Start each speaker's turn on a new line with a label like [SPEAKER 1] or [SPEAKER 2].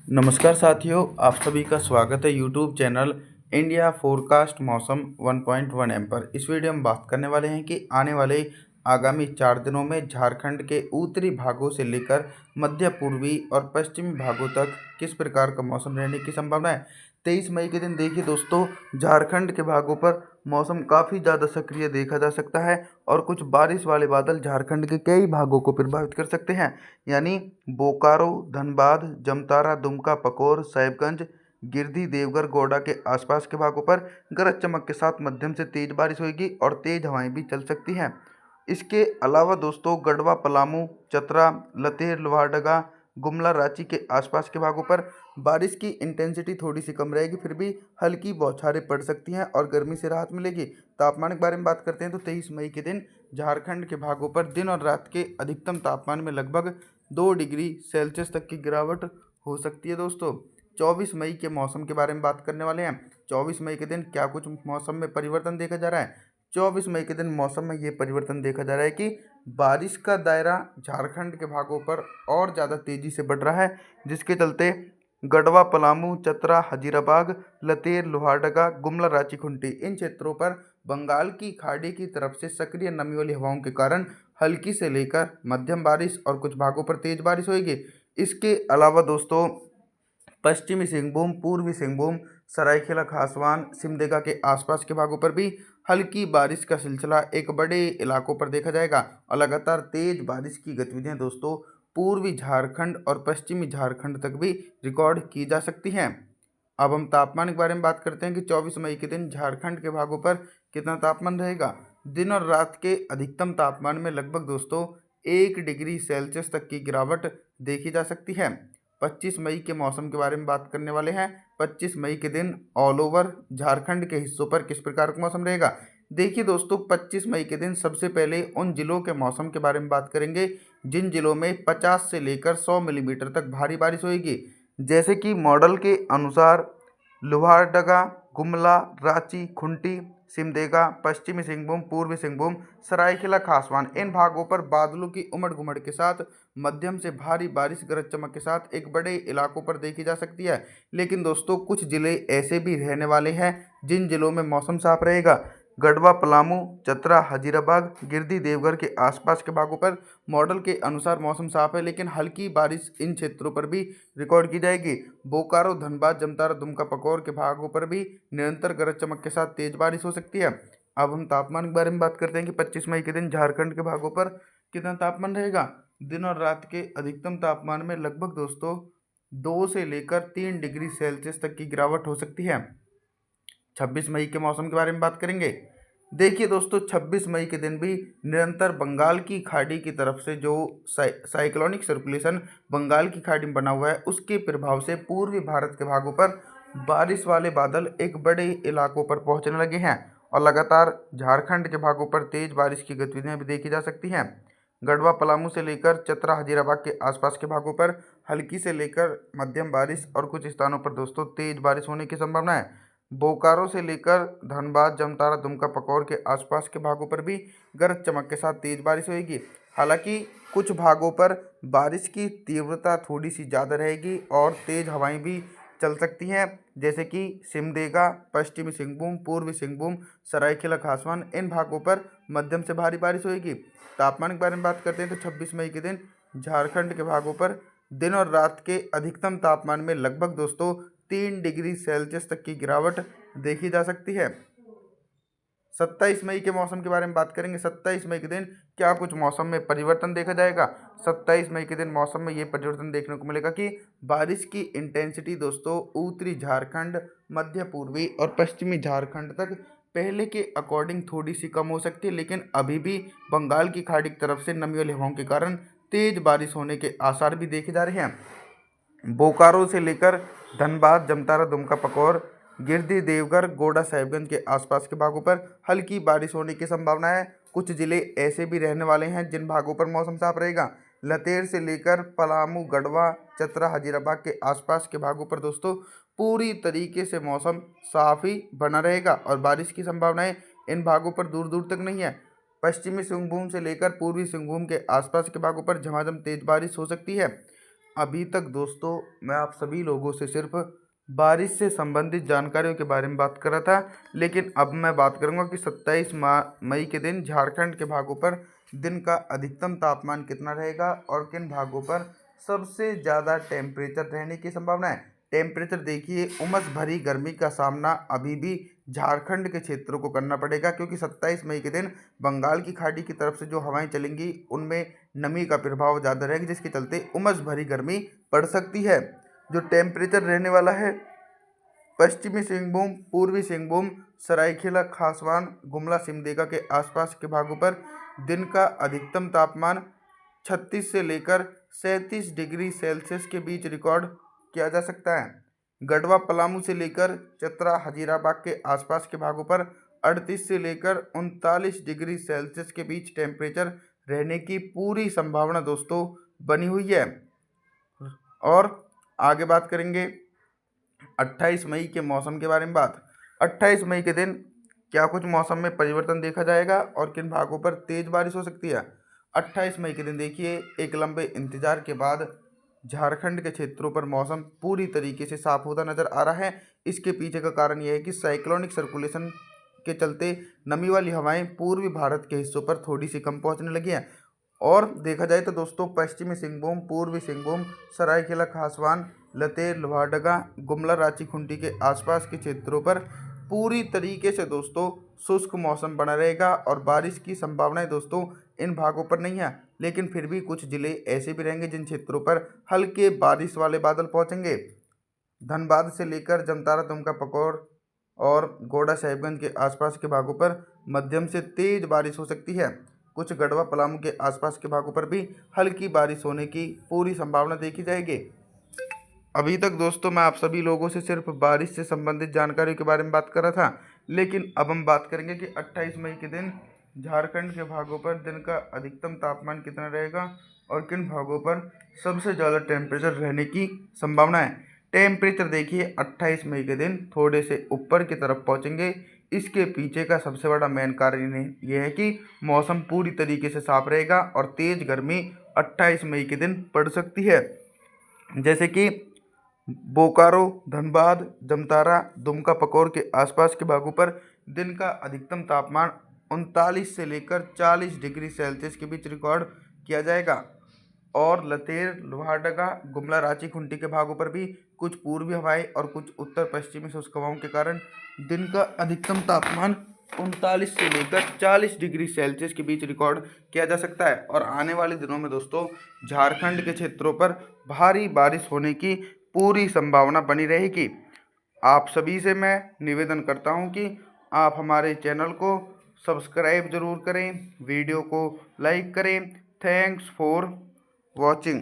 [SPEAKER 1] नमस्कार साथियों, आप सभी का स्वागत है यूट्यूब चैनल इंडिया फोरकास्ट मौसम 1.1 एम पर। इस वीडियो में बात करने वाले हैं कि आने वाले आगामी 4 दिनों में झारखंड के उत्तरी भागों से लेकर मध्य पूर्वी और पश्चिमी भागों तक किस प्रकार का मौसम रहने की संभावना है। 23 मई के दिन देखिए दोस्तों, झारखंड के भागों पर मौसम काफ़ी ज़्यादा सक्रिय देखा जा सकता है और कुछ बारिश वाले बादल झारखंड के कई भागों को प्रभावित कर सकते हैं। यानी बोकारो, धनबाद, जमतारा, दुमका, पकोर, साहिबगंज, गिरिडीह, देवघर, गोड्डा के आसपास के भागों पर गरज चमक के साथ मध्यम से तेज बारिश होगी और तेज हवाएं भी चल सकती हैं। इसके अलावा दोस्तों, गढ़वा, पलामू, चतरा, लतेर, लोहारदगा, गुमला, रांची के आसपास के भागों पर बारिश की इंटेंसिटी थोड़ी सी कम रहेगी, फिर भी हल्की बौछारें पड़ सकती हैं और गर्मी से राहत मिलेगी। तापमान के बारे में बात करते हैं तो 23 मई के दिन झारखंड के भागों पर दिन और रात के अधिकतम तापमान में लगभग 2 डिग्री सेल्सियस तक की गिरावट हो सकती है। दोस्तों, 24 मई के मौसम के बारे में बात करने वाले हैं। 24 मई के दिन क्या कुछ मौसम में परिवर्तन देखा जा रहा है। 24 मई के दिन मौसम में ये परिवर्तन देखा जा रहा है कि बारिश का दायरा झारखंड के भागों पर और ज़्यादा तेज़ी से बढ़ रहा है, जिसके चलते गढ़वा, पलामू, चतरा, हजीराबाग, लतेर, लोहारदगा, गुमला, रांची, खुंटी इन क्षेत्रों पर बंगाल की खाड़ी की तरफ से सक्रिय नमी वाली हवाओं के कारण हल्की से लेकर मध्यम बारिश और कुछ भागों पर तेज बारिश होगी। इसके अलावा दोस्तों, पश्चिमी सिंहभूम, पूर्वी सिंहभूम, सरायकेला खासवान, सिमडेगा के आसपास के भागों पर भी हल्की बारिश का सिलसिला एक बड़े इलाकों पर देखा जाएगा और लगातार तेज बारिश की गतिविधियां दोस्तों पूर्वी झारखंड और पश्चिमी झारखंड तक भी रिकॉर्ड की जा सकती हैं। अब हम तापमान के बारे में बात करते हैं कि 24 मई के दिन झारखंड के भागों पर कितना तापमान रहेगा। दिन और रात के अधिकतम तापमान में लगभग दोस्तों 1 डिग्री सेल्सियस तक की गिरावट देखी जा सकती है। 25 मई के मौसम के बारे में बात करने वाले हैं। 25 मई के दिन ऑल ओवर झारखंड के हिस्सों पर किस प्रकार का मौसम रहेगा। देखिए दोस्तों, 25 मई के दिन सबसे पहले उन जिलों के मौसम के बारे में बात करेंगे जिन जिलों में 50 से लेकर 100 मिलीमीटर तक भारी बारिश होगी। जैसे कि मॉडल के अनुसार लोहारदगा, गुमला, रांची, खुंटी, सिमडेगा, पश्चिमी सिंहभूम, पूर्वी सिंहभूम, सरायकेला खासवान इन भागों पर बादलों की उमड़ घुमड़ के साथ मध्यम से भारी बारिश गरज चमक के साथ एक बड़े इलाकों पर देखी जा सकती है। लेकिन दोस्तों, कुछ जिले ऐसे भी रहने वाले हैं जिन जिलों में मौसम साफ रहेगा। गढ़वा, पलामू, चतरा, हजीराबाग, गिरिडीह, देवघर के आसपास के भागों पर मॉडल के अनुसार मौसम साफ है, लेकिन हल्की बारिश इन क्षेत्रों पर भी रिकॉर्ड की जाएगी। बोकारो, धनबाद, जमतारा, दुमका, पकोर के भागों पर भी निरंतर गरज चमक के साथ तेज बारिश हो सकती है। अब हम तापमान के बारे में बात करते हैं कि 25 मई के दिन झारखंड के भागों पर कितना तापमान रहेगा। दिन और रात के अधिकतम तापमान में लगभग दोस्तों 2 से लेकर 3 डिग्री सेल्सियस तक की गिरावट हो सकती है। 26 मई के मौसम के बारे में बात करेंगे। देखिए दोस्तों, 26 मई के दिन भी निरंतर बंगाल की खाड़ी की तरफ से जो साइक्लोनिक सर्कुलेशन बंगाल की खाड़ी में बना हुआ है, उसके प्रभाव से पूर्वी भारत के भागों पर बारिश वाले बादल एक बड़े इलाकों पर पहुंचने लगे हैं और लगातार झारखंड के भागों पर तेज बारिश की गतिविधियां भी देखी जा सकती हैं। गढ़वा, पलामू से लेकर चतरा, हजीराबाग के आसपास के भागों पर हल्की से लेकर मध्यम बारिश और कुछ स्थानों पर दोस्तों तेज बारिश होने की संभावना है। बोकारो से लेकर धनबाद, जमतारा, दुमका, पकौर के आसपास के भागों पर भी गरज चमक के साथ तेज बारिश होगी। हालांकि कुछ भागों पर बारिश की तीव्रता थोड़ी सी ज़्यादा रहेगी और तेज हवाएं भी चल सकती हैं, जैसे कि सिमडेगा, पश्चिमी सिंहभूम, पूर्वी सिंहभूम, सरायकेला खासवान इन भागों पर मध्यम से भारी बारिश होगी। तापमान के बारे में बात करते हैं तो 26 मई के दिन झारखंड के भागों पर दिन और रात के अधिकतम तापमान में लगभग दोस्तों 3 डिग्री सेल्सियस तक की गिरावट देखी जा सकती है। 27 मई के मौसम के बारे में बात करेंगे। 27 मई के दिन क्या कुछ मौसम में परिवर्तन देखा जाएगा। 27 मई के दिन मौसम में ये परिवर्तन देखने को मिलेगा कि बारिश की इंटेंसिटी दोस्तों उत्तरी झारखंड, मध्य पूर्वी और पश्चिमी झारखंड तक पहले के अकॉर्डिंग थोड़ी सी कम हो सकती है, लेकिन अभी भी बंगाल की खाड़ी की तरफ से नमी वाली हवाओं के कारण तेज बारिश होने के आसार भी देखे जा रहे हैं। बोकारो से लेकर धनबाद, जमतारा, दुमका, पकौर, गिरिडीह, देवघर, गोड्डा, साहिबगंज के आसपास के भागों पर हल्की बारिश होने की संभावना है। कुछ जिले ऐसे भी रहने वाले हैं जिन भागों पर मौसम साफ रहेगा। लतेर से लेकर पलामू, गढ़वा, चतरा, हजीराबाग के आसपास के भागों पर दोस्तों पूरी तरीके से मौसम साफ ही बना रहेगा और बारिश की संभावनाएं इन भागों पर दूर दूर तक नहीं है। पश्चिमी सिंहभूम से लेकर पूर्वी सिंहभूम के आसपास के भागों पर झमाझम तेज बारिश हो सकती है। अभी तक दोस्तों मैं आप सभी लोगों से सिर्फ बारिश से संबंधित जानकारियों के बारे में बात कर रहा था, लेकिन अब मैं बात करूंगा कि 27 मई के दिन झारखंड के भागों पर दिन का अधिकतम तापमान कितना रहेगा और किन भागों पर सबसे ज़्यादा टेम्परेचर रहने की संभावना है। टेम्परेचर देखिए, उमस भरी गर्मी का सामना अभी भी झारखंड के क्षेत्रों को करना पड़ेगा, क्योंकि 27 मई के दिन बंगाल की खाड़ी की तरफ से जो हवाएं चलेंगी उनमें नमी का प्रभाव ज़्यादा रहेगा, जिसके चलते उमस भरी गर्मी पड़ सकती है। जो टेम्परेचर रहने वाला है, पश्चिमी सिंहभूम, पूर्वी सिंहभूम, सरायकेला खासवान, गुमला सिमडेगा के आसपास के भागों पर दिन का अधिकतम तापमान 36 से लेकर 37 डिग्री सेल्सियस के बीच रिकॉर्ड किया जा सकता है। गढ़वा पलामू से लेकर चतरा हजीराबाग के आसपास के भागों पर 38 से लेकर 39 डिग्री सेल्सियस के बीच टेम्परेचर रहने की पूरी संभावना दोस्तों बनी हुई है। और आगे बात करेंगे 28 मई के मौसम के बारे में। 28 मई के दिन क्या कुछ मौसम में परिवर्तन देखा जाएगा और किन भागों पर तेज बारिश हो सकती है। 28 मई के दिन देखिए, एक लंबे इंतजार के बाद झारखंड के क्षेत्रों पर मौसम पूरी तरीके से साफ होता नजर आ रहा है। इसके पीछे का कारण यह है कि साइक्लोनिक सर्कुलेशन के चलते नमी वाली हवाएं पूर्वी भारत के हिस्सों पर थोड़ी सी कम पहुंचने लगी हैं। और देखा जाए तो दोस्तों पश्चिमी सिंहभूम, पूर्वी सिंहभूम, सरायकेला खासवान, लतेर, लोहारदगा, गुमला, रांची खुंटी के आसपास के क्षेत्रों पर पूरी तरीके से दोस्तों शुष्क मौसम बना रहेगा और बारिश की संभावनाएं दोस्तों इन भागों पर नहीं है। लेकिन फिर भी कुछ जिले ऐसे भी रहेंगे जिन क्षेत्रों पर हल्के बारिश वाले बादल पहुंचेंगे। धनबाद से लेकर जमतारा, दुमका, पकौर और गोड़ा साहिबगंज के आसपास के भागों पर मध्यम से तेज बारिश हो सकती है। कुछ गढ़वा पलामू के आसपास के भागों पर भी हल्की बारिश होने की पूरी संभावना देखी जाएगी। अभी तक दोस्तों मैं आप सभी लोगों से सिर्फ बारिश से संबंधित जानकारी के बारे में बात कर रहा था, लेकिन अब हम बात करेंगे कि 28 मई के दिन झारखंड के भागों पर दिन का अधिकतम तापमान कितना रहेगा और किन भागों पर सबसे ज़्यादा टेम्परेचर रहने की संभावना है। टेम्परेचर देखिए, 28 मई के दिन थोड़े से ऊपर की तरफ पहुंचेंगे। इसके पीछे का सबसे बड़ा मेन कारण ये है कि मौसम पूरी तरीके से साफ रहेगा और तेज़ गर्मी 28 मई के दिन पड़ सकती है। जैसे कि बोकारो, धनबाद, जमतारा, दुमका, पकौर के आसपास के भागों पर दिन का अधिकतम तापमान 39 से लेकर 40 डिग्री सेल्सियस के बीच रिकॉर्ड किया जाएगा। और लतेर, लोहारदगा, गुमला, रांची खुंटी के भागों पर भी कुछ पूर्वी हवाएं और कुछ उत्तर पश्चिमी शुष्क हवाओं के कारण दिन का अधिकतम तापमान 39 से लेकर 40 डिग्री सेल्सियस के बीच रिकॉर्ड किया जा सकता है। और आने वाले दिनों में दोस्तों झारखंड के क्षेत्रों पर भारी बारिश होने की पूरी संभावना बनी रहेगी। आप सभी से मैं निवेदन करता हूं कि आप हमारे चैनल को सब्सक्राइब जरूर करें, वीडियो को लाइक करें। Thanks for watching.